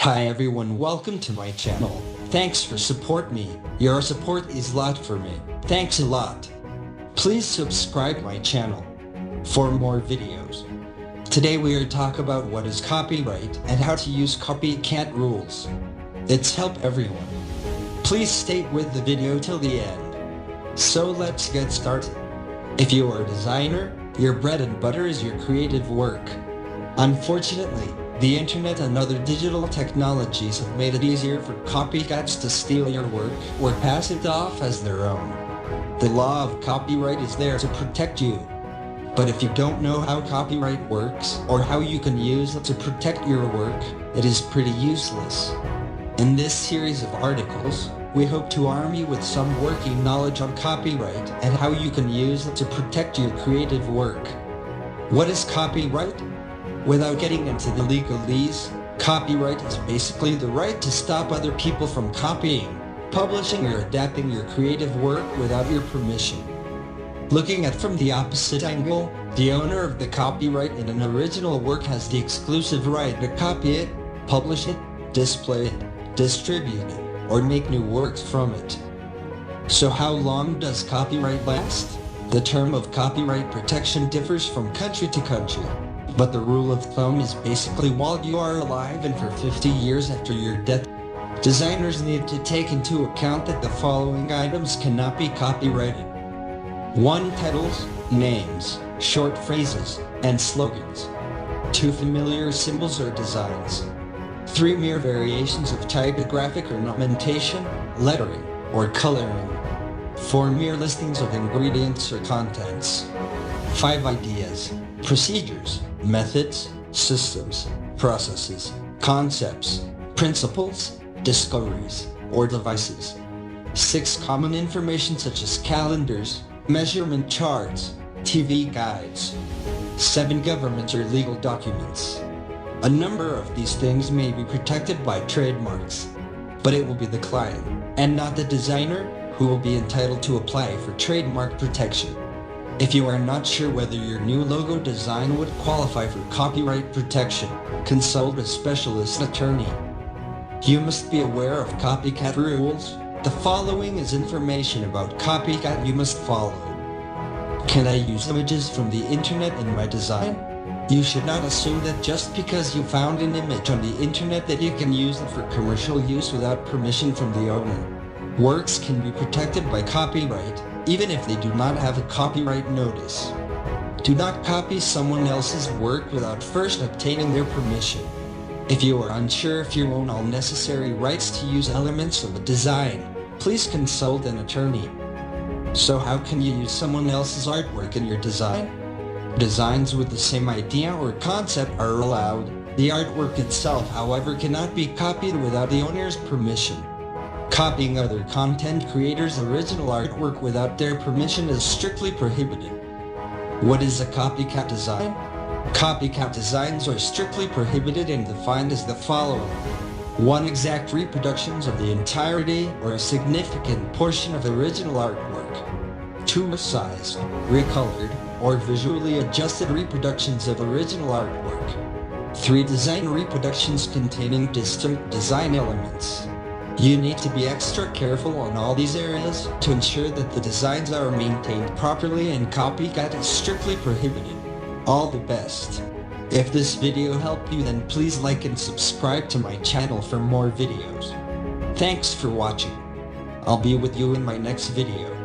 Hi everyone, welcome to my channel. Thanks for support me. Your support is a lot for me. Thanks a lot. Please subscribe my channel for more videos. Today we are talk about what is copyright and how to use copycat rules. It's help everyone. Please stay with the video till the end. So let's get started. If you are a designer, your bread and butter is your creative work. Unfortunately, the internet and other digital technologies have made it easier for copycats to steal your work or pass it off as their own. The law of copyright is there to protect you. But if you don't know how copyright works or how you can use it to protect your work, it is pretty useless. In this series of articles, we hope to arm you with some working knowledge on copyright and how you can use it to protect your creative work. What is copyright? Without getting into the legalese, copyright is basically the right to stop other people from copying, publishing or adapting your creative work without your permission. Looking at from the opposite angle, the owner of the copyright in an original work has the exclusive right to copy it, publish it, display it, distribute it, or make new works from it. So how long does copyright last? The term of copyright protection differs from country to country. But the rule of thumb is basically while you are alive and for 50 years after your death. Designers need to take into account that the following items cannot be copyrighted. 1. Titles, names, short phrases, and slogans. 2. Familiar symbols or designs. 3. Mere variations of typographic ornamentation, lettering, or coloring. 4. Mere listings of ingredients or contents. 5. Ideas, procedures, methods, systems, processes, concepts, principles, discoveries, or devices. 6. Common information such as calendars, measurement charts, TV guides. 7. Government or legal documents. A number of these things may be protected by trademarks, but it will be the client, and not the designer, who will be entitled to apply for trademark protection. If you are not sure whether your new logo design would qualify for copyright protection, consult a specialist attorney. You must be aware of copycat rules. The following is information about copycat you must follow. Can I use images from the internet in my design? You should not assume that just because you found an image on the internet that you can use it for commercial use without permission from the owner. Works can be protected by copyright, even if they do not have a copyright notice. Do not copy someone else's work without first obtaining their permission. If you are unsure if you own all necessary rights to use elements of a design, please consult an attorney. So how can you use someone else's artwork in your design? Designs with the same idea or concept are allowed. The artwork itself, however, cannot be copied without the owner's permission. Copying other content creators' original artwork without their permission is strictly prohibited. What is a copycat design? Copycat designs are strictly prohibited and defined as the following. 1. Exact reproductions of the entirety or a significant portion of original artwork. 2. Resized, recolored, or visually adjusted reproductions of original artwork. 3. Design reproductions containing distinct design elements. You need to be extra careful on all these areas to ensure that the designs are maintained properly and copycat is strictly prohibited. All the best. If this video helped you, then please like and subscribe to my channel for more videos. Thanks for watching. I'll be with you in my next video.